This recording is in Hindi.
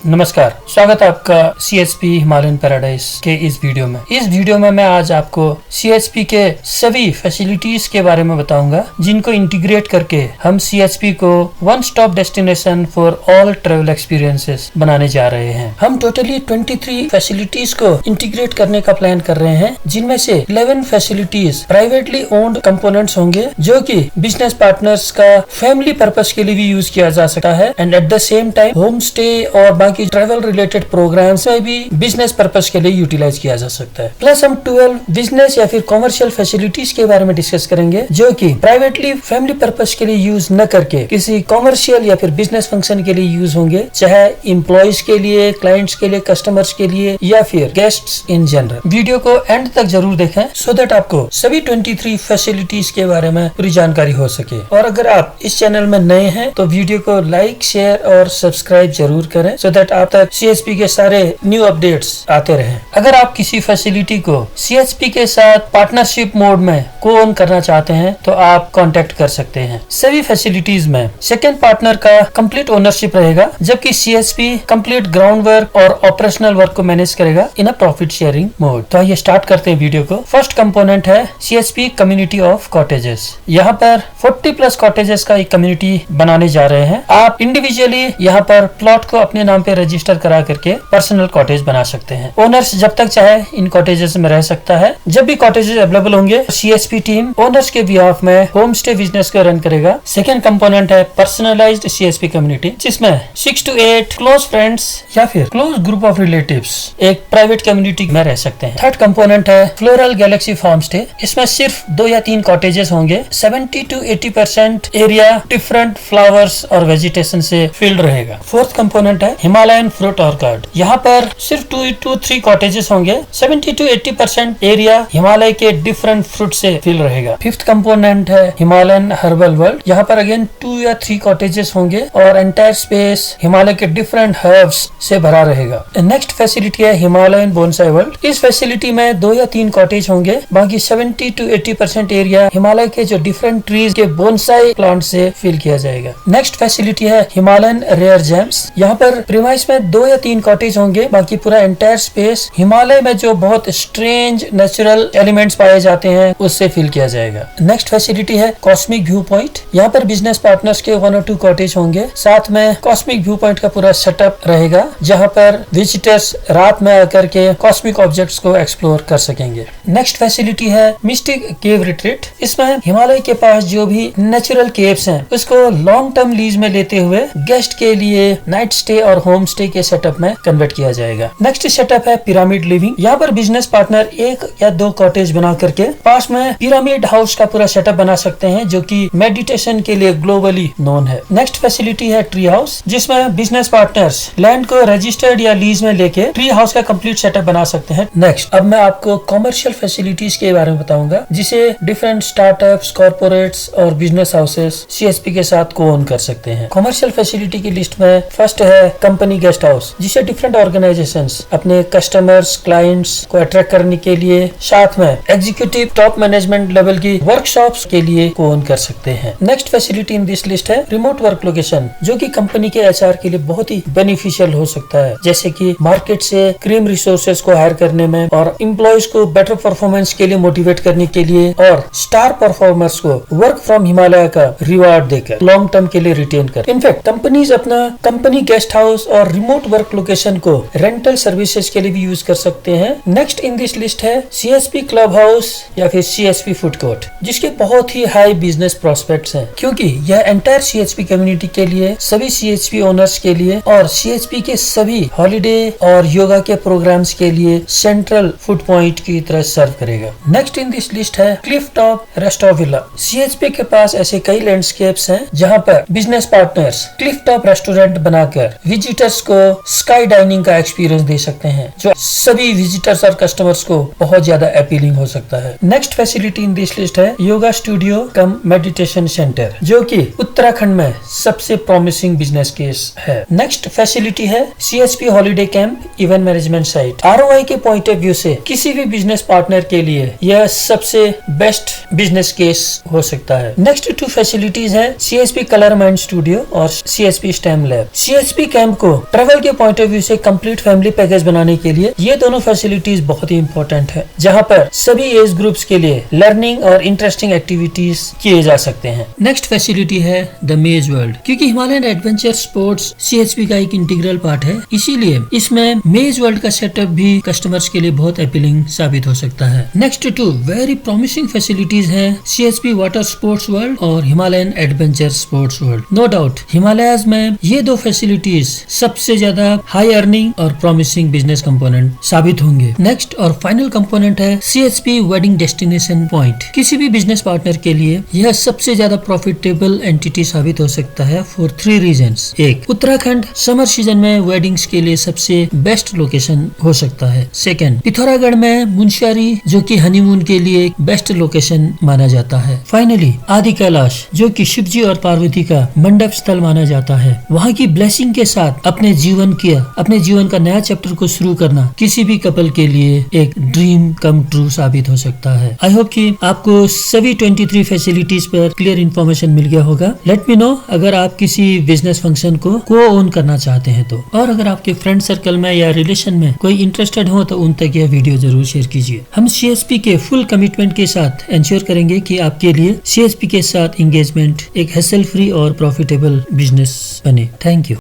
नमस्कार, स्वागत है आपका CHP हिमालयन पैराडाइज के इस वीडियो में। इस वीडियो में मैं आज आपको CHP के सभी फैसिलिटीज के बारे में बताऊंगा जिनको इंटीग्रेट करके हम CHP को one stop destination for all travel experiences बनाने जा रहे हैं। हम टोटली 23 फैसिलिटीज को इंटीग्रेट करने का प्लान कर रहे हैं, जिनमें से 11 फैसिलिटीज प्राइवेटली ओन्ड कंपोनेंट्स होंगे जो कि बिजनेस पार्टनर्स का फैमिली पर्पस के लिए भी यूज किया जा सकता है and at the same time home stay और बाकी ट्रैवल रिलेटेड प्रोग्राम्स में भी बिजनेस पर्पस के लिए यूटिलाइज किया जा सकता है। प्लस हम 12 बिजनेस या फिर कॉमर्शियल फैसिलिटीज के बारे में डिस्कस करेंगे जो कि प्राइवेटली फैमिली पर्पस के लिए यूज न करके किसी कॉमर्शियल या फिर बिजनेस फंक्शन के लिए यूज होंगे, चाहे एम्प्लॉयज के लिए, क्लाइंट्स के लिए, कस्टमर्स के लिए या फिर गेस्ट्स इन जनरल। वीडियो को एंड तक जरूर देखें सो दैट आपको सभी 23 फैसिलिटीज के बारे में पूरी जानकारी हो सके। और अगर आप इस चैनल में नए हैं तो वीडियो को लाइक, शेयर और सब्सक्राइब जरूर करें सो दैट आप तक CHP के सारे न्यू अपडेट्स आते रहें। अगर आप किसी फैसिलिटी को CHP के साथ पार्टनरशिप मोड में को ओन करना चाहते हैं तो आप कांटेक्ट कर सकते हैं। सभी फैसिलिटीज में सेकंड पार्टनर का कंप्लीट ओनरशिप रहेगा, जबकि CHP कंप्लीट ग्राउंड वर्क और ऑपरेशनल वर्क को मैनेज करेगा इन अ प्रॉफिट शेयरिंग मोड। तो आइए स्टार्ट करते हैं वीडियो को। फर्स्ट कंपोनेंट है CHP कम्युनिटी ऑफ कॉटेजेस। यहाँ पर 40+ कॉटेजेस का एक कम्युनिटी बनाने जा रहे हैं। आप इंडिविजुअली यहाँ पर प्लॉट को अपने नाम पे रजिस्टर करा करके पर्सनल कॉटेज बना सकते हैं। ओनर्स जब तक चाहे इन कॉटेजेस में रह सकता है। जब भी कॉटेजेस अवेलेबल होंगे CHP टीम ओनर्स के बिहाफ में होम स्टे बिजनेस को रन करेगा। सेकेंड कंपोनेंट है पर्सनलाइज्ड CHP कम्युनिटी, जिसमें 6 to 8 क्लोज फ्रेंड्स या फिर क्लोज ग्रुप ऑफ रिलेटिव्स एक प्राइवेट कम्युनिटी में रह सकते हैं। थर्ड कंपोनेंट है फ्लोरल गैलेक्सी फार्म स्टे। इसमें सिर्फ 2 या 3 कॉटेजेस होंगे। 70 to 80% एरिया डिफरेंट फ्लावर्स और वेजिटेशन से फिल्ड रहेगा। फोर्थ कंपोनेंट है हिमालयन फ्रूट ऑर्किड। यहाँ पर सिर्फ 2 to 3 कॉटेजेस होंगे। 70 to 80% एरिया हिमालय के डिफरेंट फ्रूट से फिल रहेगा। फिफ्थ कंपोनेंट है हिमालयन हर्बल वर्ल्ड। यहाँ पर अगेन 2 या 3 कॉटेजेस होंगे और एंटायर स्पेस हिमालय के डिफरेंट हर्ब्स से भरा रहेगा। नेक्स्ट फैसिलिटी है हिमालयन बोनसाई वर्ल्ड। इस फैसिलिटी में 2 या 3 कॉटेज होंगे, बाकी 70 to 80% एरिया हिमालय के जो डिफरेंट ट्रीज के बोनसाई प्लांट से फिल किया जाएगा। नेक्स्ट फैसिलिटी है हिमालयन रेयर जेम्स। यहाँ पर प्रीमाइस में 2 या 3 कॉटेज होंगे, बाकी पूरा एंटायर स्पेस हिमालय में जो बहुत स्ट्रेंज नेचुरल एलिमेंट्स पाए जाते हैं उससे फिल किया जाएगा। नेक्स्ट फैसिलिटी है कॉस्मिक व्यू पॉइंट। यहाँ पर बिजनेस पार्टनर्स के 1 or 2 कॉटेज होंगे, साथ में कॉस्मिक व्यू पॉइंट का पूरा सेटअप रहेगा जहाँ पर विजिटर्स रात में आकर के कॉस्मिक ऑब्जेक्ट्स को एक्सप्लोर कर सकेंगे। नेक्स्ट फैसिलिटी है मिस्टिक केव रिट्रीट। इसमें हिमालय के पास जो भी नेचुरल केव्स हैं उसको लॉन्ग टर्म लीज में लेते हुए गेस्ट के लिए नाइट स्टे और होम स्टे के सेटअप में कन्वर्ट किया जाएगा। नेक्स्ट सेटअप है पिरामिड लिविंग। यहाँ पर बिजनेस पार्टनर 1 या 2 कॉटेज बना करके पास में पिरामिड हाउस का पूरा सेटअप बना सकते हैं जो कि मेडिटेशन के लिए ग्लोबली नोन है। नेक्स्ट फैसिलिटी है ट्री हाउस, जिसमें बिजनेस पार्टनर्स लैंड को रजिस्टर्ड या लीज में लेके ट्री हाउस का कंप्लीट सेटअप बना सकते हैं। नेक्स्ट अब मैं आपको कॉमर्शियल फैसिलिटीज के बारे में बताऊंगा जिसे डिफरेंट स्टार्टअप्स, कॉर्पोरेट्स और बिजनेस हाउसेस CHP के साथ को ओन कर सकते हैं। कॉमर्शियल फैसिलिटी की लिस्ट में फर्स्ट है कंपनी गेस्ट हाउस, जिसे डिफरेंट ऑर्गेनाइजेशंस अपने कस्टमर्स, क्लाइंट्स को अट्रैक्ट करने के लिए साथ में एग्जीक्यूटिव टॉप मैनेजमेंट लेवल की वर्कशॉप्स के लिए को ओन कर सकते हैं। Next facility in this list है रिमोट वर्क लोकेशन, जो कि कंपनी के HR के लिए बहुत ही बेनिफिशियल हो सकता है, जैसे कि मार्केट से क्रीम रिसोर्सेज को हायर करने में और एम्प्लॉयज को बेटर परफॉर्मेंस के लिए मोटिवेट करने के लिए और स्टार परफॉर्मर्स को वर्क फ्रॉम हिमालय का रिवार्ड देकर लॉन्ग टर्म के लिए रिटेन कर। इनफैक्ट कंपनीज अपना कंपनी गेस्ट हाउस और रिमोट वर्क लोकेशन को रेंटल सर्विसेज के लिए भी यूज कर सकते हैं। नेक्स्ट इन दिस लिस्ट है CHP क्लब हाउस या फिर CHP फूड कोर्ट, जिसके बहुत ही हाई बिजनेस प्रोस्पेक्ट्स हैं, क्योंकि यह एंटायर CHP कम्युनिटी के लिए, सभी CHP ओनर्स के लिए और CHP के सभी हॉलिडे और योगा के प्रोग्राम्स के लिए सेंट्रल फूड पॉइंट की तरह सर्व करेगा। नेक्स्ट इन दिस लिस्ट है Cliff top restaurant villa. CHP के पास ऐसे कई लैंडस्केप्स हैं जहाँ पर business partners Cliff top restaurant बनाकर विजिटर्स को स्काई डाइनिंग का एक्सपीरियंस दे सकते हैं, जो सभी विजिटर्स और कस्टमर्स को बहुत ज्यादा अपीलिंग हो सकता है। Next facility in this list है योगा स्टूडियो कम मेडिटेशन सेंटर, जो कि उत्तराखंड में सबसे प्रॉमिसिंग बिजनेस केस है। नेक्स्ट फैसिलिटी है CHP holiday camp event management site. ROI के पॉइंट ऑफ व्यू से किसी भी बिजनेस पार्टनर के लिए यह सबसे बेस्ट बिजनेस केस हो सकता है। नेक्स्ट 2 फैसिलिटीज है CHP कलर माइंड स्टूडियो और CHP stem lab. CHP camp को आपको ट्रैवल के पॉइंट ऑफ व्यू से कंप्लीट फैमिली पैकेज बनाने के लिए ये दोनों फैसिलिटीज बहुत ही इंपॉर्टेंट है, जहाँ पर सभी एज ग्रुप्स के लिए लर्निंग और इंटरेस्टिंग एक्टिविटीज किए जा सकते हैं। नेक्स्ट फैसिलिटी है द मेज वर्ल्ड। क्योंकि हिमालयन एडवेंचर स्पोर्ट्स CHP का एक इंटीग्रल पार्ट है, इसीलिए इसमें मेज वर्ल्ड का सेटअप भी कस्टमर्स के लिए बहुत अपीलिंग साबित हो सकता है। Next to very promising facilities है CHP वाटर स्पोर्ट्स वर्ल्ड और Himalayan adventure sports world. No doubt Himalayas में ये दो फैसिलिटीज सबसे ज्यादा हाई अर्निंग और प्रॉमिसिंग बिजनेस कंपोनेंट साबित होंगे। नेक्स्ट और फाइनल कंपोनेंट है CHP वेडिंग डेस्टिनेशन पॉइंट। किसी भी बिजनेस पार्टनर के लिए यह सबसे ज्यादा प्रॉफिटेबल एंटिटी साबित हो सकता है फॉर 3 रीजंस। एक, उत्तराखंड समर सीजन में वेडिंग्स के लिए सबसे बेस्ट लोकेशन हो सकता है। सेकंड, पिथौरागढ़ में मुंशियारी जो कि हनीमून के लिए एक बेस्ट लोकेशन माना जाता है। फाइनली आदि कैलाश जो कि शिव जी और पार्वती का मंडप स्थल माना जाता है। वहाँ की ब्लेसिंग के साथ अपने जीवन का नया चैप्टर को शुरू करना किसी भी कपल के लिए एक ड्रीम कम ट्रू साबित हो सकता है। आई होप कि आपको सभी 23 फैसिलिटीज पर क्लियर इन्फॉर्मेशन मिल गया होगा। लेट मी नो अगर आप किसी बिजनेस फंक्शन को ओन करना चाहते हैं तो, और अगर आपके फ्रेंड सर्कल में या रिलेशन में कोई इंटरेस्टेड हो तो उन तक यह वीडियो जरूर शेयर कीजिए। हम CHP के फुल कमिटमेंट के साथ इंश्योर करेंगे कि आपके लिए CHP के साथ एंगेजमेंट एक हैसल फ्री और प्रॉफिटेबल बिजनेस बने। Thank you.